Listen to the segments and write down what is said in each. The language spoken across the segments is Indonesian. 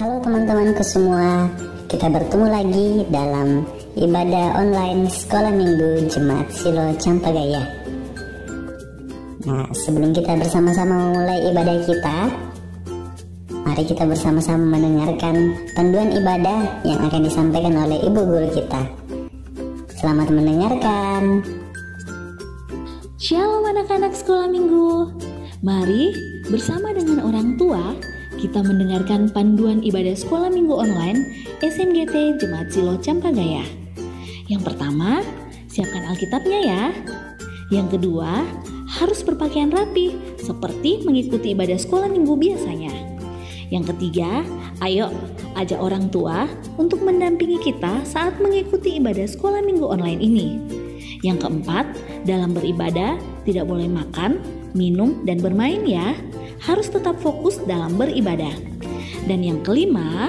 Halo teman-temanku semua, kita bertemu lagi dalam ibadah online Sekolah Minggu Jemaat Silo Campagaya. Nah, sebelum kita bersama-sama memulai ibadah kita, mari kita bersama-sama mendengarkan panduan ibadah yang akan disampaikan oleh Ibu Guru kita. Selamat mendengarkan. Shalom anak-anak Sekolah Minggu. Mari bersama dengan orang tua kita mendengarkan panduan ibadah Sekolah Minggu online SMGT Jemaat Silo Campagaya. Yang pertama, siapkan Alkitabnya ya. Yang kedua, harus berpakaian rapi seperti mengikuti ibadah Sekolah Minggu biasanya. Yang ketiga, ayo ajak orang tua untuk mendampingi kita saat mengikuti ibadah Sekolah Minggu online ini. Yang keempat, dalam beribadah tidak boleh makan, minum, dan bermain ya. Harus tetap fokus dalam beribadah. Dan yang kelima,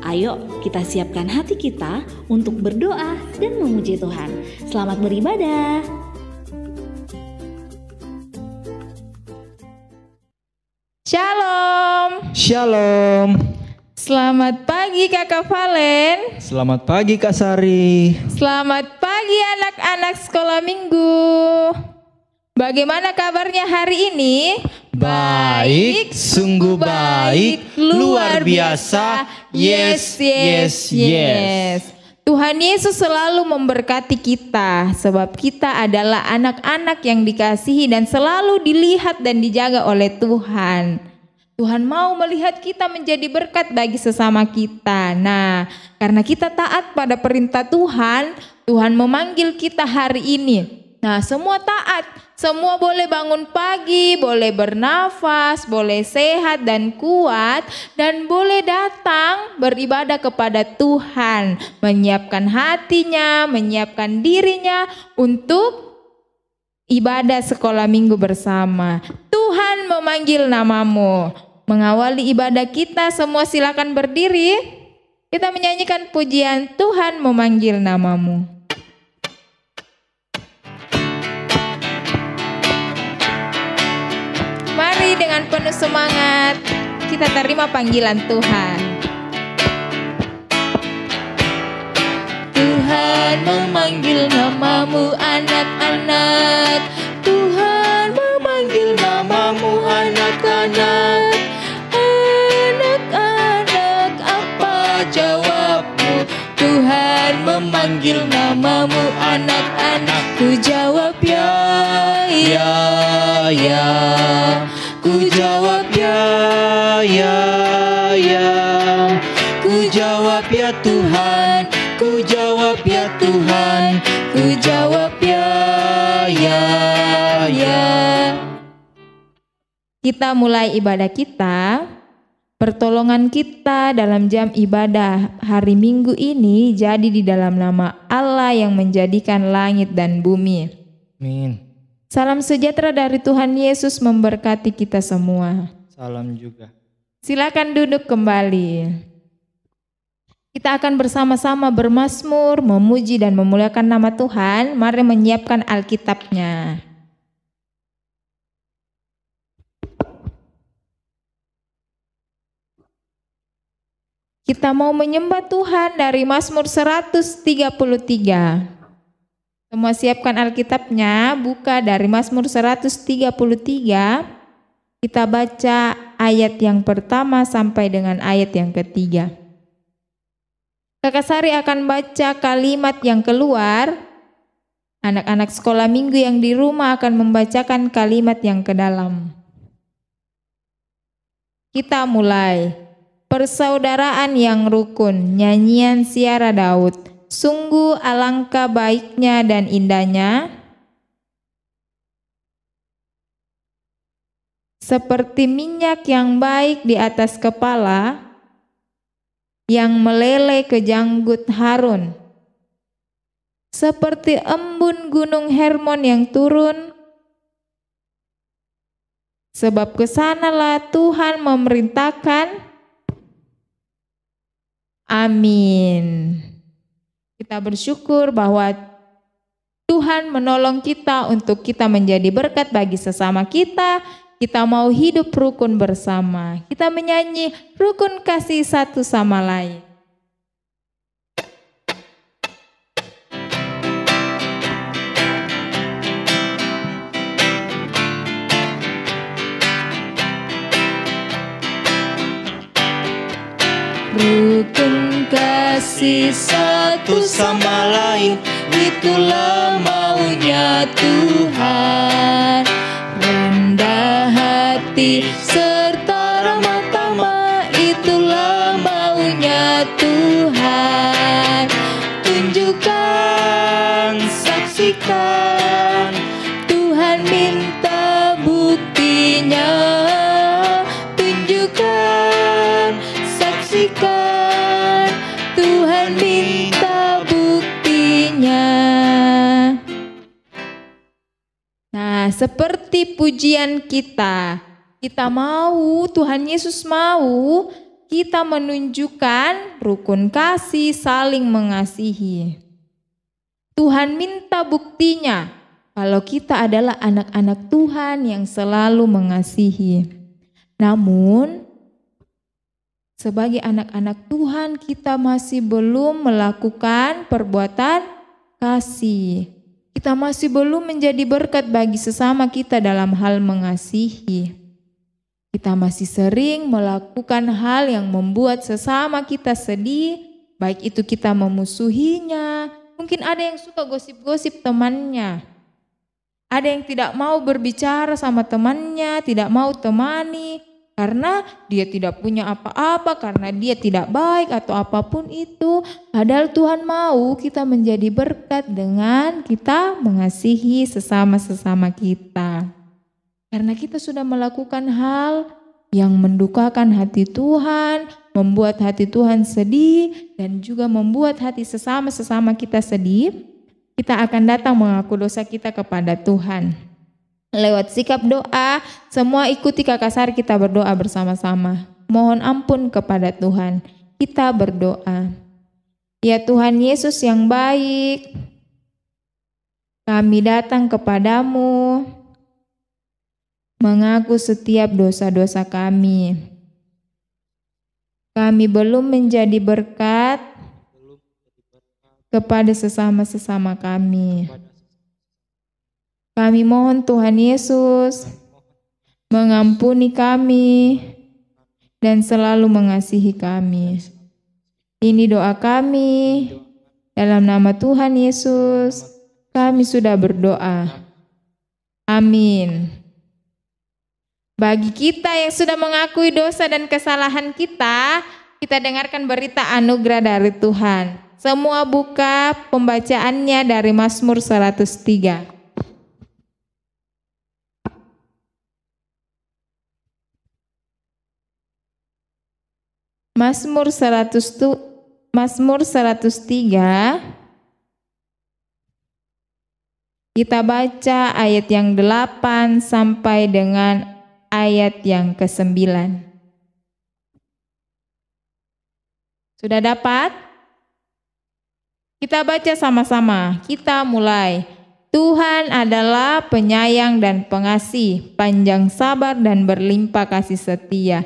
ayo kita siapkan hati kita untuk berdoa dan memuji Tuhan. Selamat beribadah. Shalom. Shalom. Selamat pagi Kakak Valen. Selamat pagi Kak Sari. Selamat pagi anak-anak Sekolah Minggu. Bagaimana kabarnya hari ini? Baik, sungguh baik, luar biasa. Yes. Tuhan Yesus selalu memberkati kita, sebab kita adalah anak-anak yang dikasihi dan selalu dilihat dan dijaga oleh Tuhan. Tuhan mau melihat kita menjadi berkat bagi sesama kita. Nah, karena kita taat pada perintah Tuhan, Tuhan memanggil kita hari ini. Nah, semua taat, semua boleh bangun pagi, boleh bernafas, boleh sehat dan kuat, dan boleh datang beribadah kepada Tuhan, menyiapkan hatinya, menyiapkan dirinya untuk ibadah Sekolah Minggu bersama. Tuhan memanggil namamu. Mengawali ibadah kita, semua silakan berdiri. Kita menyanyikan pujian Tuhan memanggil namamu. Mari dengan penuh semangat kita terima panggilan Tuhan. Tuhan memanggil namamu anak-anak. Tuhan memanggil namamu anak-anak. Anak-anak, apa jawabmu? Tuhan memanggil namamu anak-anak. Ku jawab ya. Ku jawab ya. Ku jawab ya Tuhan. Ku jawab ya Tuhan. Ku jawab ya. Kita mulai ibadah kita. Pertolongan kita dalam jam ibadah hari Minggu ini jadi di dalam nama Allah yang menjadikan langit dan bumi. Amin. Salam sejahtera dari Tuhan Yesus memberkati kita semua. Salam juga. Silakan duduk kembali. Kita akan bersama-sama bermazmur, memuji dan memuliakan nama Tuhan. Mari menyiapkan Alkitabnya. Kita mau menyembah Tuhan dari Mazmur 133. Semua siapkan Alkitabnya, buka dari Mazmur 133. Kita baca ayat yang pertama sampai dengan ayat yang ketiga. Kakak Sari akan baca kalimat yang keluar. Anak-anak Sekolah Minggu yang di rumah akan membacakan kalimat yang ke dalam. Kita mulai. Persaudaraan yang rukun, nyanyian Siara Daud. Sungguh alangkah baiknya dan indahnya, seperti minyak yang baik di atas kepala, yang meleleh ke janggut Harun, seperti embun gunung Hermon yang turun, sebab kesanalah Tuhan memerintahkan. Amin. Kita bersyukur bahwa Tuhan menolong kita untuk kita menjadi berkat bagi sesama kita. kita mau hidup rukun bersama. Kita menyanyi rukun kasih satu sama lain. Rukun kasih satu sama lain, itulah maunya Tuhan. Rendah hati serta ramah tamah, itulah maunya Tuhan. Tunjukkan, saksikan, Tuhan minta buktinya. Tunjukkan, saksikan, Tuhan minta buktinya. Nah, seperti pujian kita mau, Tuhan Yesus mau kita menunjukkan rukun kasih, saling mengasihi. Tuhan minta buktinya kalau kita adalah anak-anak Tuhan yang selalu mengasihi. Namun, sebagai anak-anak Tuhan, kita masih belum melakukan perbuatan kasih. Kita masih belum menjadi berkat bagi sesama kita dalam hal mengasihi. Kita masih sering melakukan hal yang membuat sesama kita sedih, baik itu kita memusuhinya. Mungkin ada yang suka gosip-gosip temannya. Ada yang tidak mau berbicara sama temannya, tidak mau temani. Karena dia tidak punya apa-apa, karena dia tidak baik atau apapun itu. Padahal Tuhan mau kita menjadi berkat dengan kita mengasihi sesama-sesama kita. Karena kita sudah melakukan hal yang mendukakan hati Tuhan, membuat hati Tuhan sedih, dan juga membuat hati sesama-sesama kita sedih. Kita akan datang mengaku dosa kita kepada Tuhan. Lewat sikap doa, semua ikuti kakak Sari, kita berdoa bersama-sama. Mohon ampun kepada Tuhan. Kita berdoa. Ya Tuhan Yesus yang baik, kami datang kepadamu, mengaku setiap dosa-dosa kami. Kami belum menjadi berkat kepada sesama-sesama kami. Kami mohon Tuhan Yesus mengampuni kami dan selalu mengasihi kami. Ini doa kami, dalam nama Tuhan Yesus kami sudah berdoa. Amin. Bagi kita yang sudah mengakui dosa dan kesalahan kita, kita dengarkan berita anugerah dari Tuhan. Semua buka pembacaannya dari Mazmur 103. Mazmur 103, kita baca ayat yang 8 sampai dengan ayat yang ke-9. Sudah dapat? Kita baca sama-sama, kita mulai. Tuhan adalah penyayang dan pengasih, panjang sabar dan berlimpah kasih setia.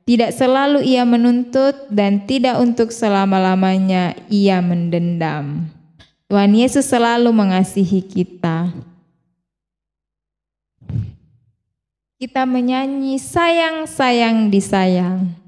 Tidak selalu ia menuntut dan tidak untuk selama-lamanya ia mendendam. Tuhan Yesus selalu mengasihi kita. Kita menyanyi sayang, sayang, disayang.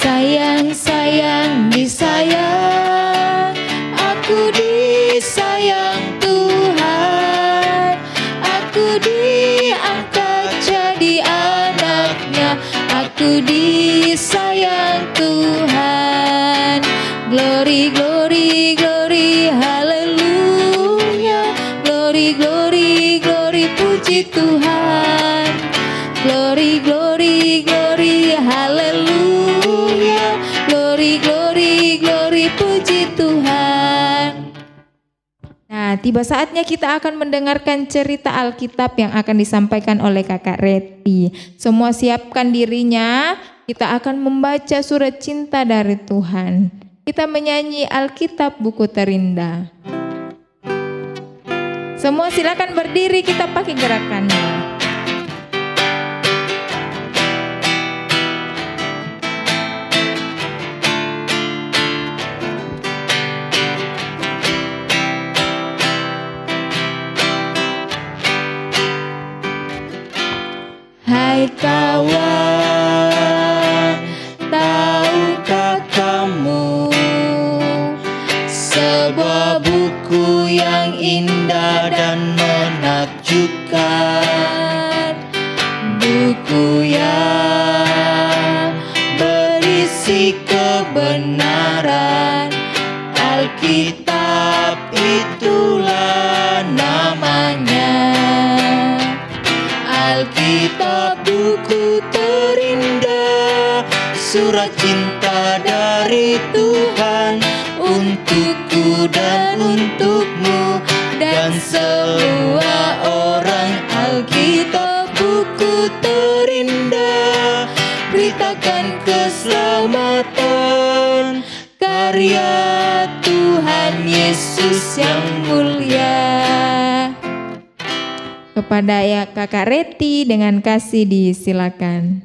Sayang, sayang, disayang, aku disayang Tuhan, aku diangkat jadi anaknya, aku disayang Tuhan. Glory, glory, glory, haleluya, glory, glory, glory, puji Tuhan. Glory, glory, glory, haleluya, glory, glory, glory, puji Tuhan. Nah, tiba saatnya kita akan mendengarkan cerita Alkitab yang akan disampaikan oleh Kakak Reti. Semua siapkan dirinya, kita akan membaca surat cinta dari Tuhan. Kita menyanyi Alkitab buku terindah. Semua silakan berdiri, kita pakai gerakannya. Hai kawan, tahukah kamu sebuah buku yang indah dan menakjubkan, buku yang berisi kebenaran, Alkitab itulah namanya. Alkitab buku terindah, surat cinta dari Tuhan untukku dan untukmu dan semua orang. Alkitab buku terindah, beritakan keselamatan, karya Tuhan Yesus yang mulia. Kepada ya Kakak Reti dengan kasih disilakan.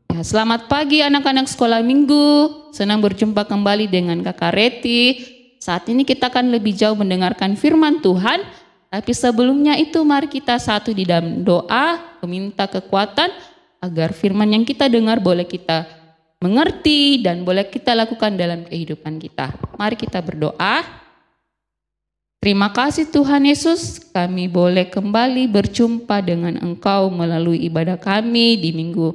Ya, selamat pagi anak-anak sekolah minggu. Senang berjumpa kembali dengan Kakak Reti. Saat ini kita akan lebih jauh mendengarkan firman Tuhan. Tapi sebelumnya itu mari kita satu di dalam doa, meminta kekuatan agar firman yang kita dengar boleh kita mengerti dan boleh kita lakukan dalam kehidupan kita. Mari kita berdoa. Terima kasih Tuhan Yesus, kami boleh kembali berjumpa dengan Engkau melalui ibadah kami di minggu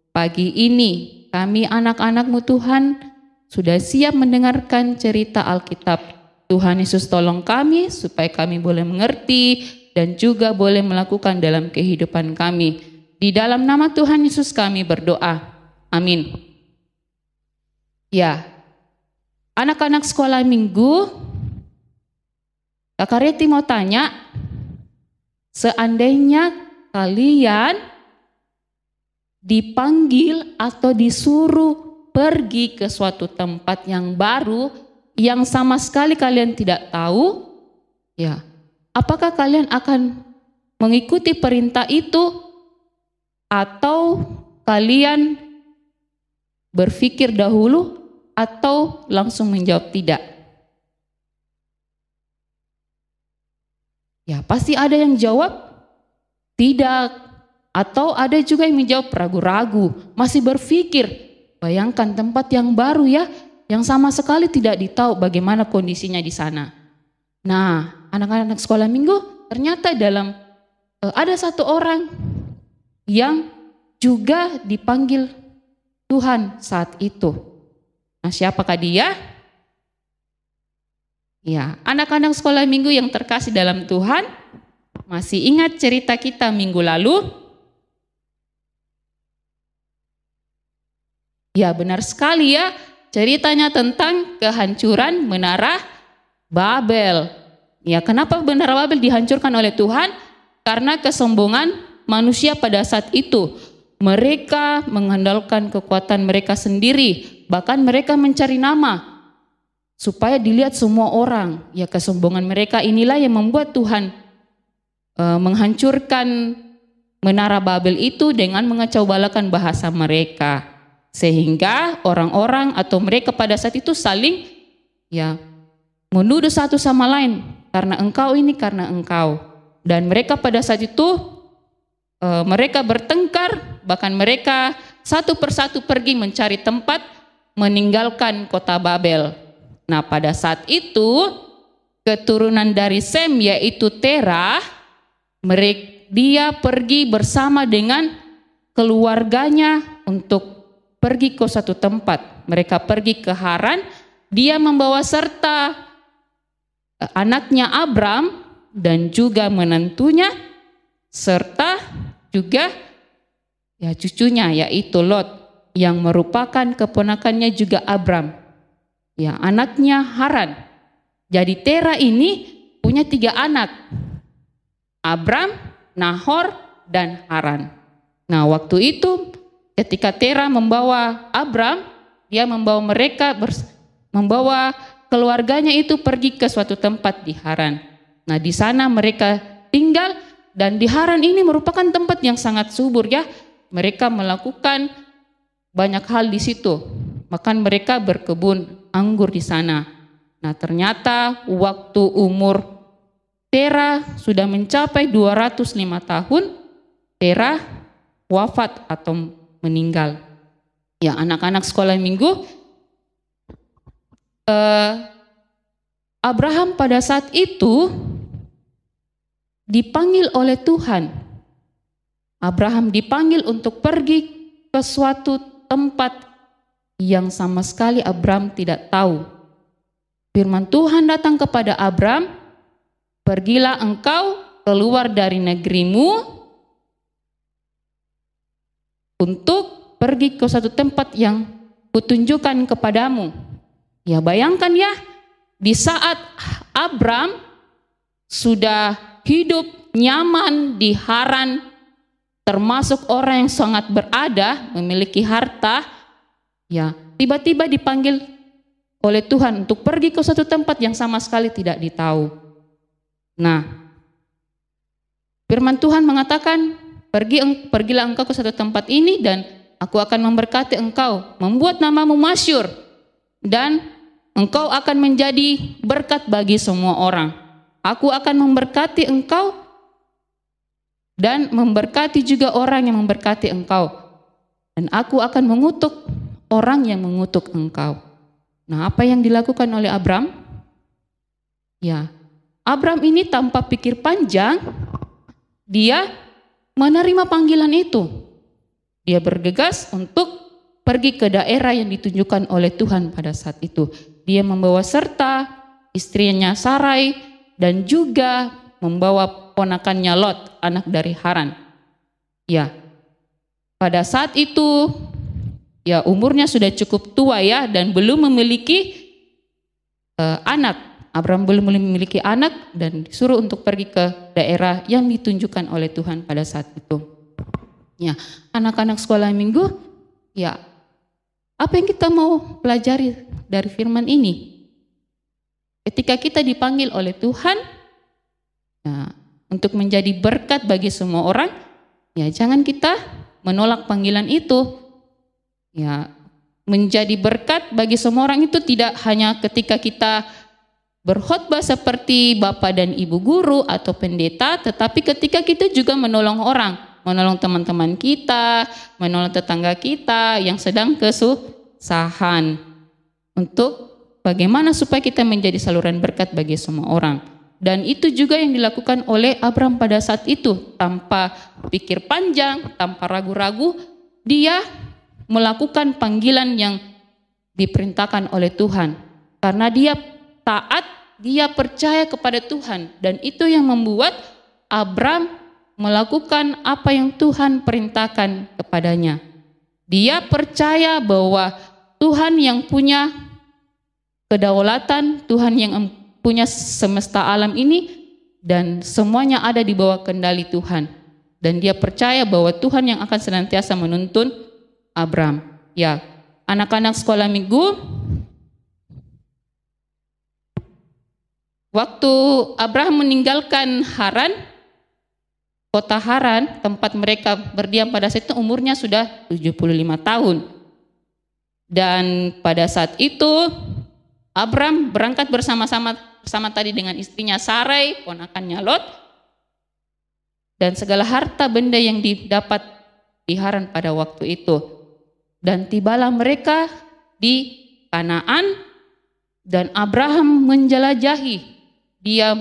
pagi ini. Kami anak-anak-Mu Tuhan sudah siap mendengarkan cerita Alkitab. Tuhan Yesus tolong kami supaya kami boleh mengerti dan juga boleh melakukan dalam kehidupan kami. Di dalam nama Tuhan Yesus kami berdoa. Amin. Ya, anak-anak sekolah minggu, Kakak Reti mau tanya, seandainya kalian dipanggil atau disuruh pergi ke suatu tempat yang baru, yang sama sekali kalian tidak tahu, ya, apakah kalian akan mengikuti perintah itu atau kalian berpikir dahulu atau langsung menjawab tidak? Ya, pasti ada yang jawab tidak, atau ada juga yang menjawab ragu-ragu, masih berpikir. Bayangkan tempat yang baru ya, yang sama sekali tidak ditahu bagaimana kondisinya di sana. Nah, anak-anak sekolah minggu, ternyata ada satu orang yang juga dipanggil Tuhan saat itu. Nah, siapakah dia? Ya, anak-anak sekolah minggu yang terkasih dalam Tuhan, masih ingat cerita kita minggu lalu? Ya, benar sekali ya, ceritanya tentang kehancuran menara Babel. Ya, kenapa menara Babel dihancurkan oleh Tuhan? Karena kesombongan manusia pada saat itu. Mereka mengandalkan kekuatan mereka sendiri, bahkan mereka mencari nama supaya dilihat semua orang. Ya, kesombongan mereka inilah yang membuat Tuhan menghancurkan menara Babel itu dengan mengacaubalkan bahasa mereka. Sehingga orang-orang atau mereka pada saat itu saling ya menuduh satu sama lain. Karena engkau ini, karena engkau. Dan mereka pada saat itu mereka bertengkar, bahkan mereka satu persatu pergi mencari tempat meninggalkan kota Babel. Nah, pada saat itu keturunan dari Sem yaitu Terah, dia pergi bersama dengan keluarganya untuk pergi ke suatu tempat. Mereka pergi ke Haran, dia membawa serta anaknya Abram dan juga menantunya serta juga ya cucunya yaitu Lot yang merupakan keponakannya juga Abram. Ya, anaknya Haran. Jadi Tera ini punya 3 anak, Abram, Nahor, dan Haran. Nah, waktu itu ketika Tera membawa Abram, dia membawa membawa keluarganya itu pergi ke suatu tempat di Haran. Nah, di sana mereka tinggal, dan di Haran ini merupakan tempat yang sangat subur ya. Mereka melakukan banyak hal di situ. Bahkan mereka berkebun anggur di sana. Nah, ternyata waktu umur Tera sudah mencapai 205 tahun, Tera wafat atau meninggal. Ya, anak-anak sekolah minggu, Abraham pada saat itu dipanggil oleh Tuhan. Abraham dipanggil untuk pergi ke suatu tempat yang sama sekali Abraham tidak tahu. Firman Tuhan datang kepada Abram, "Pergilah engkau keluar dari negerimu untuk pergi ke suatu tempat yang kutunjukkan kepadamu." Ya, bayangkan ya, di saat Abram sudah hidup nyaman di Haran, termasuk orang yang sangat berada, memiliki harta, ya, tiba-tiba dipanggil oleh Tuhan untuk pergi ke suatu tempat yang sama sekali tidak ditahu. Nah, firman Tuhan mengatakan, pergilah engkau ke suatu tempat ini dan aku akan memberkati engkau, membuat namamu masyhur, dan engkau akan menjadi berkat bagi semua orang. Aku akan memberkati engkau dan memberkati juga orang yang memberkati engkau. Dan aku akan mengutuk orang yang mengutuk engkau. Nah, apa yang dilakukan oleh Abram? Ya, Abram ini tanpa pikir panjang, dia menerima panggilan itu. Dia bergegas untuk pergi ke daerah yang ditunjukkan oleh Tuhan pada saat itu. Dia membawa serta istrinya Sarai dan juga membawa ponakannya Lot, anak dari Haran. Ya, pada saat itu ya umurnya sudah cukup tua ya, dan belum memiliki anak. Abram belum memiliki anak dan disuruh untuk pergi ke daerah yang ditunjukkan oleh Tuhan pada saat itu. Ya, anak-anak sekolah minggu, ya, apa yang kita mau pelajari dari firman ini? Ketika kita dipanggil oleh Tuhan, ya, untuk menjadi berkat bagi semua orang, ya jangan kita menolak panggilan itu. Ya, menjadi berkat bagi semua orang itu tidak hanya ketika kita berkhotbah seperti Bapak dan Ibu guru atau pendeta, tetapi ketika kita juga menolong orang, menolong teman-teman kita, menolong tetangga kita yang sedang kesusahan, untuk bagaimana supaya kita menjadi saluran berkat bagi semua orang. Dan itu juga yang dilakukan oleh Abram pada saat itu, tanpa pikir panjang, tanpa ragu-ragu, dia melakukan panggilan yang diperintahkan oleh Tuhan. Karena dia taat, dia percaya kepada Tuhan, dan itu yang membuat Abram melakukan apa yang Tuhan perintahkan kepadanya. Dia percaya bahwa Tuhan yang punya kedaulatan, Tuhan yang punya semesta alam ini, dan semuanya ada di bawah kendali Tuhan. Dan dia percaya bahwa Tuhan yang akan senantiasa menuntun Abram. Ya, anak-anak sekolah minggu, waktu Abraham meninggalkan Haran, kota Haran, tempat mereka berdiam pada saat itu, umurnya sudah 75 tahun. Dan pada saat itu Abram berangkat bersama tadi dengan istrinya Sarai, ponakannya Lot, dan segala harta benda yang didapat di Haran pada waktu itu. Dan tibalah mereka di Kanaan, dan Abraham menjelajahi. Dia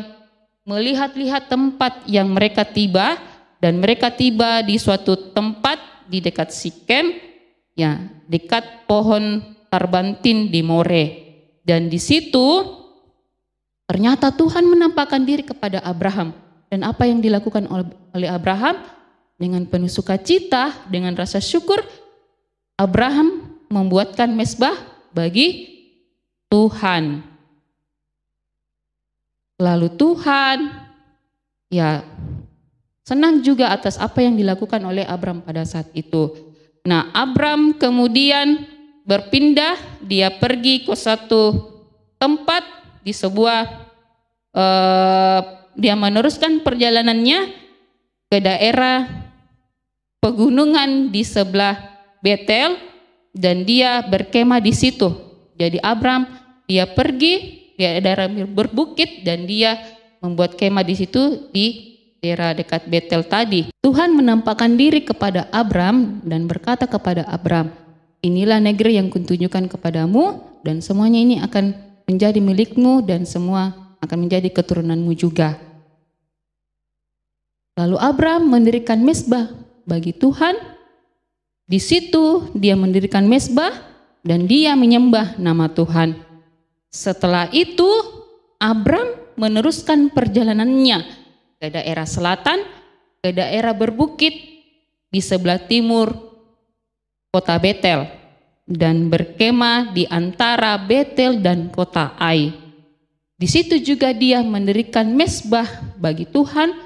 melihat-lihat tempat yang mereka tiba, dan mereka tiba di suatu tempat di dekat Sikem, ya, dekat pohon tarbantin di More. Dan di situ ternyata Tuhan menampakkan diri kepada Abraham. Dan apa yang dilakukan oleh Abraham? Dengan penuh sukacita, dengan rasa syukur, Abraham membuatkan mezbah bagi Tuhan. Lalu Tuhan ya senang juga atas apa yang dilakukan oleh Abram pada saat itu. Nah, Abram kemudian berpindah, dia pergi ke satu tempat di sebuah dia meneruskan perjalanannya ke daerah pegunungan di sebelah Betel dan dia berkemah di situ. Jadi Abram dia pergi di daerah berbukit dan dia membuat kemah di situ di daerah dekat Betel tadi. Tuhan menampakkan diri kepada Abram dan berkata kepada Abram, inilah negeri yang kutunjukkan kepadamu dan semuanya ini akan menjadi milikmu dan semua akan menjadi keturunanmu juga. Lalu Abram mendirikan mezbah bagi Tuhan. Di situ dia mendirikan mezbah dan dia menyembah nama Tuhan. Setelah itu Abram meneruskan perjalanannya ke daerah selatan, ke daerah berbukit di sebelah timur kota Betel dan berkemah di antara Betel dan kota Ai. Di situ juga dia mendirikan mezbah bagi Tuhan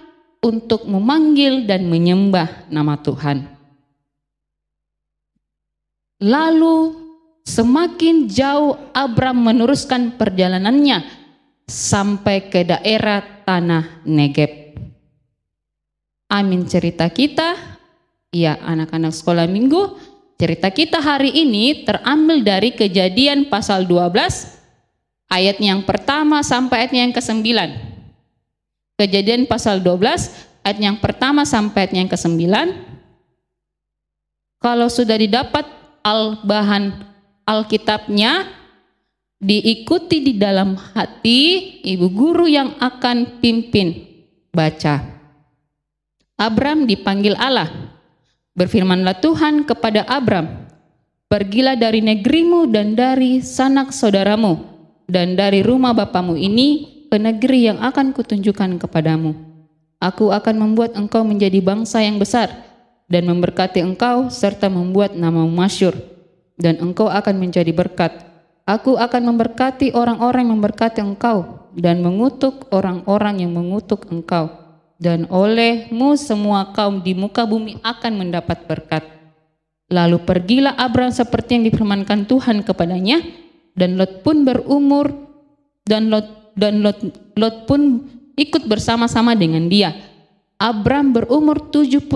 untuk memanggil dan menyembah nama Tuhan. Lalu semakin jauh Abram meneruskan perjalanannya sampai ke daerah tanah Negeb. Amin cerita kita, ya anak-anak sekolah minggu, cerita kita hari ini terambil dari Kejadian pasal 12 ayat yang pertama sampai ayat yang ke-9. Kejadian pasal 12 ayat yang pertama sampai ayat yang ke-9. Kalau sudah didapat bahan Alkitabnya, diikuti di dalam hati ibu guru yang akan pimpin baca. Abram dipanggil Allah. Berfirmanlah Tuhan kepada Abram, pergilah dari negerimu dan dari sanak saudaramu dan dari rumah bapamu ini ke negeri yang akan kutunjukkan kepadamu. Aku akan membuat engkau menjadi bangsa yang besar dan memberkati engkau serta membuat namamu masyhur, dan engkau akan menjadi berkat. Aku akan memberkati orang-orang yang memberkati engkau dan mengutuk orang-orang yang mengutuk engkau. Dan olehmu semua kaum di muka bumi akan mendapat berkat. Lalu pergilah Abram seperti yang difirmankan Tuhan kepadanya, dan Lot pun berumur dan Lot pun ikut bersama-sama dengan dia. Abram berumur 75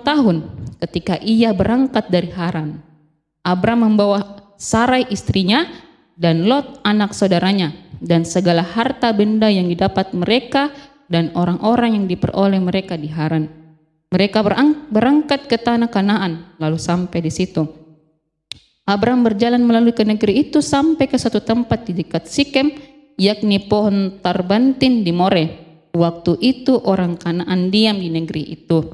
tahun ketika ia berangkat dari Haran. Abram membawa Sarai istrinya dan Lot anak saudaranya dan segala harta benda yang didapat mereka dan orang-orang yang diperoleh mereka di Haran. Mereka berangkat ke tanah Kanaan, lalu sampai di situ. Abram berjalan melalui ke negeri itu sampai ke satu tempat di dekat Sikem, yakni pohon tarbantin di More. Waktu itu orang Kanaan diam di negeri itu.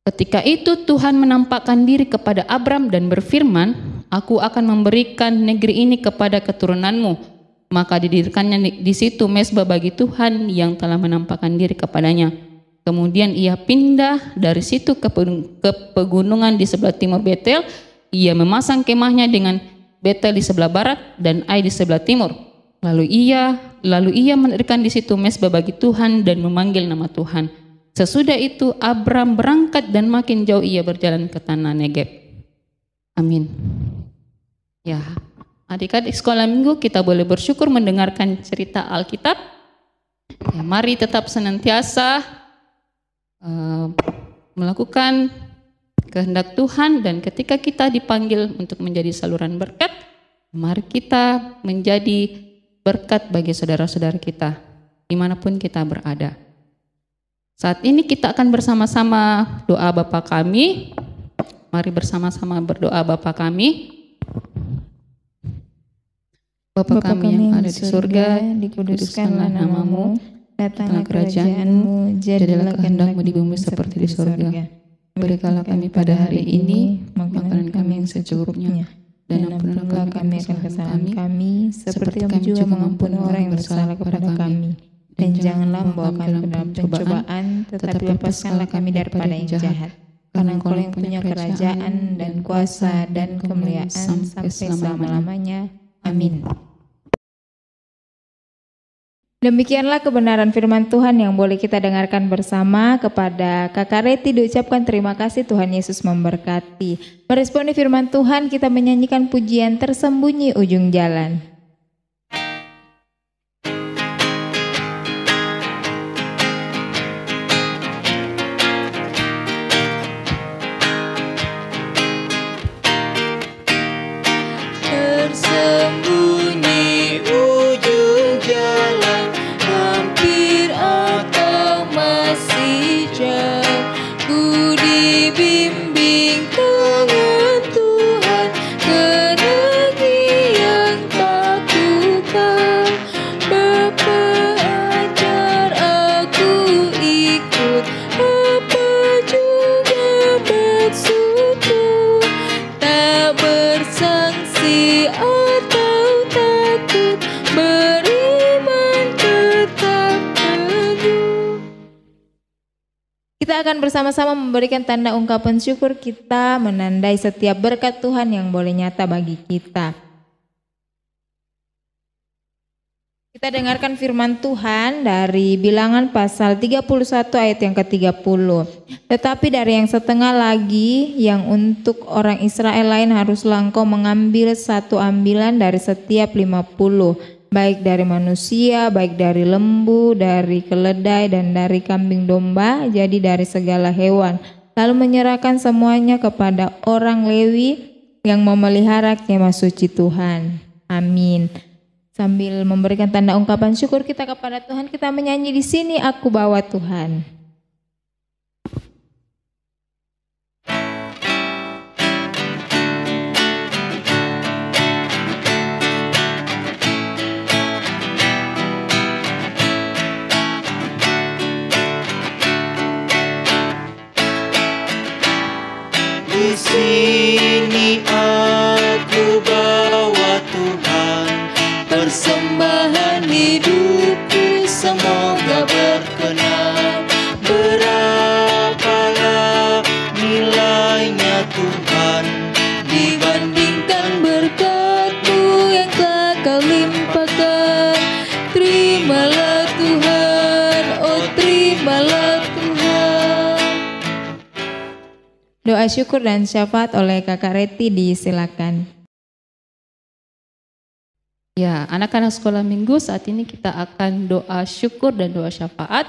Ketika itu Tuhan menampakkan diri kepada Abram dan berfirman, aku akan memberikan negeri ini kepada keturunanmu. Maka didirikannya di situ mezbah bagi Tuhan yang telah menampakkan diri kepadanya. Kemudian ia pindah dari situ ke pegunungan di sebelah timur Betel. Ia memasang kemahnya dengan Betel di sebelah barat dan Ai di sebelah timur. Lalu ia mendirikan di situ mezbah bagi Tuhan dan memanggil nama Tuhan. Sesudah itu Abram berangkat dan makin jauh ia berjalan ke tanah Negeb. Amin. Ya. Adik-adik sekolah minggu, kita boleh bersyukur mendengarkan cerita Alkitab. Ya, mari tetap senantiasa melakukan kehendak Tuhan, dan ketika kita dipanggil untuk menjadi saluran berkat, mari kita menjadi berkat bagi saudara-saudara kita dimanapun kita berada. Saat ini kita akan bersama-sama doa Bapa kami. Mari bersama-sama berdoa Bapa kami. Bapa kami yang ada di surga, dikuduskanlah namamu, datanglah kerajaanmu, jadilah kehendakmu di bumi seperti di surga. Berikanlah kami pada hari ini makanan kami yang secukupnya, dan ampunilah kami akan kesalahan kami, seperti kami juga mengampuni orang yang bersalah kepada kami. Dan janganlah membawa kami ke dalam pencobaan, tetapi lepaskanlah kami daripada yang jahat. Karena Engkau yang punya kerajaan dan kuasa dan kemuliaan sampai selama-lamanya. Amin. Demikianlah kebenaran firman Tuhan yang boleh kita dengarkan bersama. Kepada Kakak Reti diucapkan terima kasih, Tuhan Yesus memberkati. Meresponi firman Tuhan, kita menyanyikan pujian Tersembunyi Ujung Jalan. Tersembunyi ujung jalan, hampir atau masih jauh, ku dibimbing tangan Tuhan ke negeri yang tak ku tahu. Bapa ajar aku ikut, apa juga maksudmu, tak bersangsi atau takut, beriman tetap teguh. Kita akan bersama-sama memberikan tanda ungkapan syukur kita, menandai setiap berkat Tuhan yang boleh nyata bagi kita. Kita dengarkan firman Tuhan dari Bilangan pasal 31 ayat yang ke-30. Tetapi dari yang setengah lagi, yang untuk orang Israel lain haruslah engkau mengambil satu ambilan dari setiap 50, baik dari manusia, baik dari lembu, dari keledai, dan dari kambing domba, jadi dari segala hewan. Lalu menyerahkan semuanya kepada orang Lewi yang memelihara kemah suci Tuhan. Amin. Sambil memberikan tanda ungkapan syukur kita kepada Tuhan, kita menyanyi di sini, Aku Bawa Tuhan. Di sini aku bawa Tuhan, persembahan hidupku semoga berkenan. Berapalah nilainya Tuhan dibandingkan berkat-Mu yang telah Kau limpahkan. Terimalah Tuhan, oh terimalah Tuhan. Doa syukur dan syafaat oleh Kakak Reti disilakan. Ya, anak-anak sekolah minggu, saat ini kita akan doa syukur dan doa syafaat.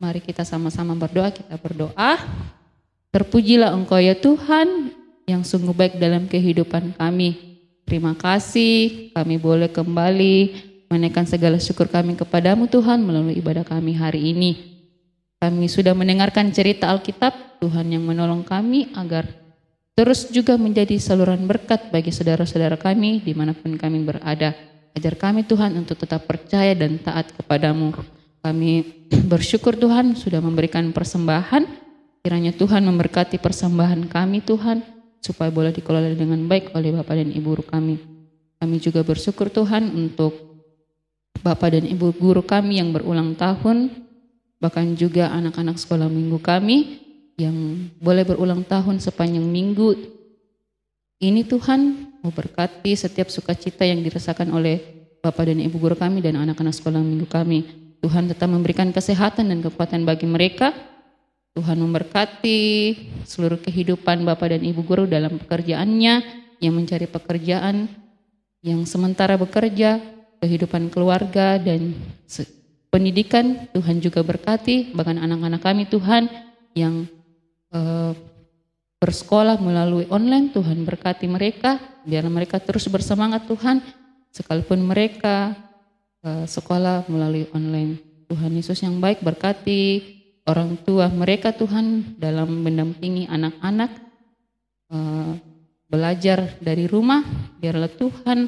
Mari kita sama-sama berdoa, kita berdoa. Terpujilah Engkau ya Tuhan yang sungguh baik dalam kehidupan kami. Terima kasih kami boleh kembali menaikkan segala syukur kami kepadamu Tuhan melalui ibadah kami hari ini. Kami sudah mendengarkan cerita Alkitab, Tuhan yang menolong kami agar terus juga menjadi saluran berkat bagi saudara-saudara kami dimanapun kami berada. Ajar kami Tuhan untuk tetap percaya dan taat kepadamu. Kami bersyukur Tuhan sudah memberikan persembahan. Kiranya Tuhan memberkati persembahan kami Tuhan, supaya boleh dikelola dengan baik oleh Bapak dan Ibu guru kami. Kami juga bersyukur Tuhan untuk Bapak dan Ibu guru kami yang berulang tahun, bahkan juga anak-anak sekolah minggu kami yang boleh berulang tahun sepanjang minggu ini. Tuhan memberkati setiap sukacita yang dirasakan oleh Bapak dan Ibu guru kami dan anak-anak sekolah minggu kami. Tuhan tetap memberikan kesehatan dan kekuatan bagi mereka. Tuhan memberkati seluruh kehidupan Bapak dan Ibu guru dalam pekerjaannya, yang mencari pekerjaan, yang sementara bekerja, kehidupan keluarga dan pendidikan. Tuhan juga berkati, bahkan anak-anak kami Tuhan yang bersekolah melalui online. Tuhan berkati mereka, biar mereka terus bersemangat Tuhan, sekalipun mereka sekolah melalui online. Tuhan Yesus yang baik berkati orang tua mereka Tuhan dalam mendampingi anak-anak belajar dari rumah. Biarlah Tuhan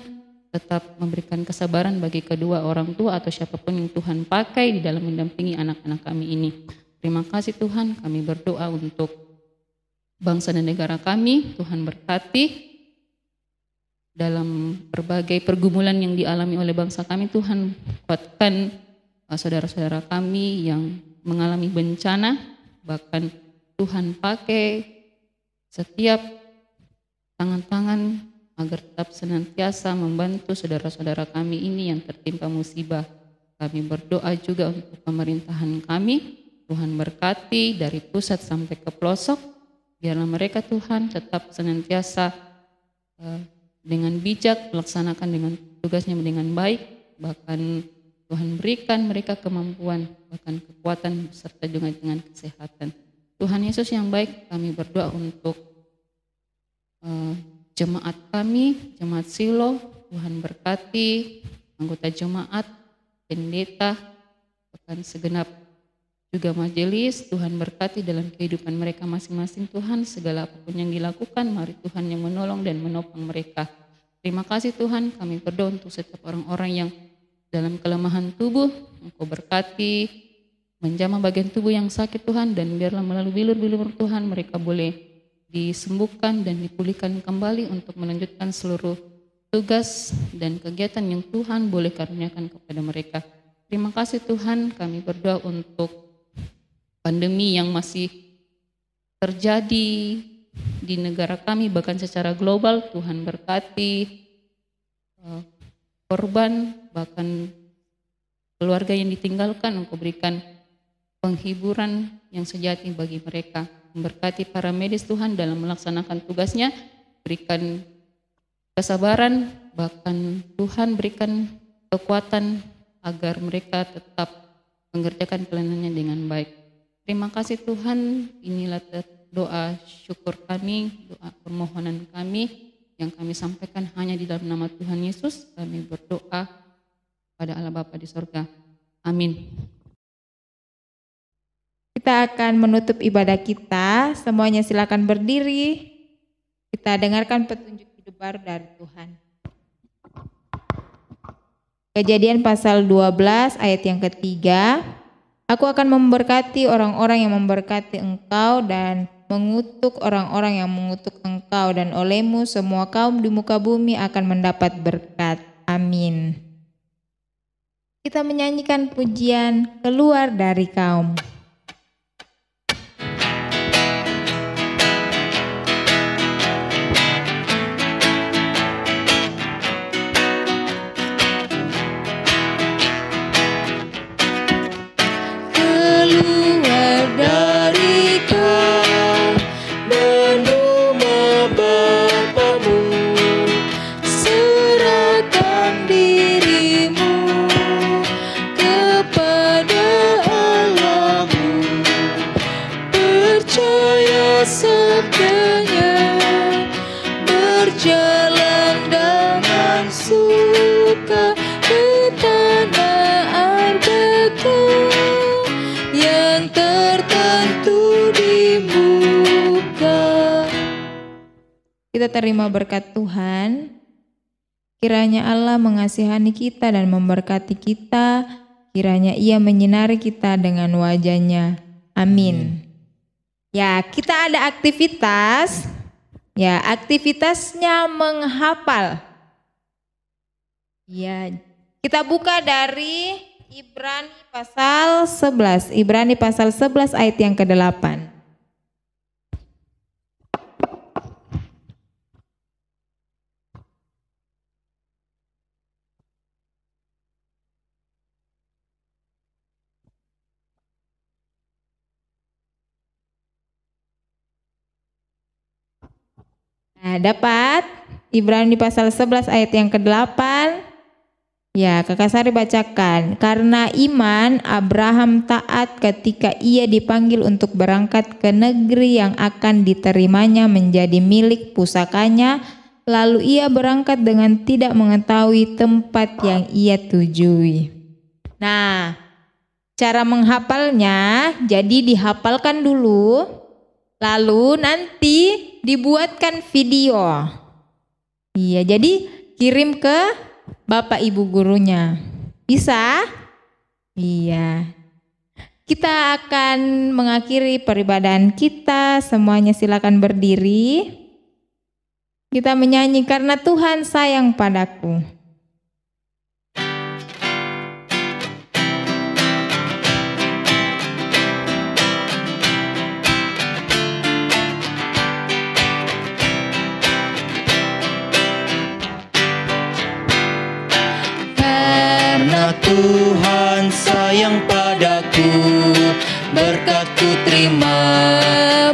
tetap memberikan kesabaran bagi kedua orang tua atau siapapun yang Tuhan pakai di dalam mendampingi anak-anak kami ini. Terima kasih Tuhan, kami berdoa untuk bangsa dan negara kami. Tuhan berkati dalam berbagai pergumulan yang dialami oleh bangsa kami. Tuhan kuatkan saudara-saudara kami yang mengalami bencana. Bahkan Tuhan pakai setiap tangan-tangan agar tetap senantiasa membantu saudara-saudara kami ini yang tertimpa musibah. Kami berdoa juga untuk pemerintahan kami. Tuhan berkati dari pusat sampai ke pelosok. Biarlah mereka Tuhan tetap senantiasa dengan bijak melaksanakan dengan tugasnya dengan baik. Bahkan Tuhan berikan mereka kemampuan, bahkan kekuatan serta juga dengan kesehatan. Tuhan Yesus yang baik, kami berdoa untuk jemaat kami, jemaat Silo. Tuhan berkati anggota jemaat, pendeta, bahkan segenap juga majelis. Tuhan berkati dalam kehidupan mereka masing-masing. Tuhan, segala apapun yang dilakukan, mari Tuhan yang menolong dan menopang mereka. Terima kasih Tuhan, kami berdoa untuk setiap orang-orang yang dalam kelemahan tubuh. Engkau berkati, menjamah bagian tubuh yang sakit Tuhan, dan biarlah melalui bilur-bilur Tuhan mereka boleh disembuhkan dan dipulihkan kembali untuk melanjutkan seluruh tugas dan kegiatan yang Tuhan boleh karuniakan kepada mereka. Terima kasih Tuhan, kami berdoa untuk pandemi yang masih terjadi di negara kami, bahkan secara global. Tuhan berkati korban, bahkan keluarga yang ditinggalkan. Engkau berikan penghiburan yang sejati bagi mereka. Memberkati para medis Tuhan dalam melaksanakan tugasnya, berikan kesabaran, bahkan Tuhan berikan kekuatan agar mereka tetap mengerjakan pelayanannya dengan baik. Terima kasih Tuhan, inilah doa syukur kami, doa permohonan kami yang kami sampaikan hanya di dalam nama Tuhan Yesus. Kami berdoa pada Allah Bapa di sorga. Amin. Kita akan menutup ibadah kita. Semuanya silakan berdiri. Kita dengarkan petunjuk hidup baru dari Tuhan. Kejadian pasal 12 ayat yang ketiga. Aku akan memberkati orang-orang yang memberkati engkau dan mengutuk orang-orang yang mengutuk engkau, dan olehmu semua kaum di muka bumi akan mendapat berkat. Amin. Kita menyanyikan pujian Keluar dari Kaum. Kita terima berkat Tuhan. Kiranya Allah mengasihani kita dan memberkati kita. Kiranya Ia menyinari kita dengan wajah-Nya. Amin. Ya, kita ada aktivitas. Ya, aktivitasnya menghafal. Ya, kita buka dari Ibrani pasal 11. Ibrani pasal 11 ayat yang ke-8. Nah, dapat Ibrani pasal 11 ayat yang ke-8. Ya, Kakak Sari bacakan. Karena iman Abraham taat ketika ia dipanggil untuk berangkat ke negeri yang akan diterimanya menjadi milik pusakanya, lalu ia berangkat dengan tidak mengetahui tempat yang ia tujui. Nah, cara menghafalnya jadi dihafalkan dulu, lalu nanti dibuatkan video. Iya, jadi kirim ke Bapak Ibu gurunya. Bisa? Iya. Kita akan mengakhiri peribadahan kita. Semuanya silakan berdiri. Kita menyanyi Karena Tuhan Sayang Padaku. Tuhan berkatku terima,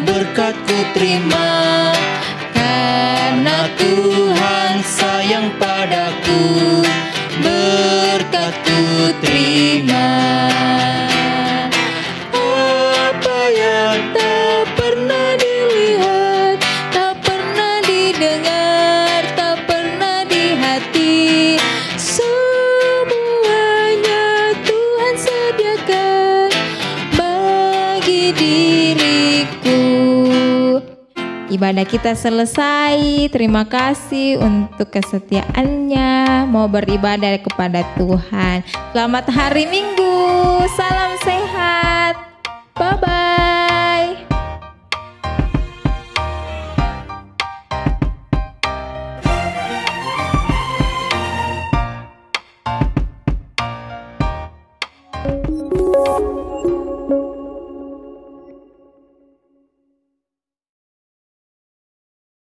berkatku terima. Karena Tuhan sayang padaku, berkatku terima. Apa yang tak pernah dilihat, tak pernah didengar, tak pernah di hati, semuanya Tuhan sediakan bagi diriku. Ibadah kita selesai. Terima kasih untuk kesetiaannya mau beribadah kepada Tuhan. Selamat hari Minggu. Salam sehat. Bye bye.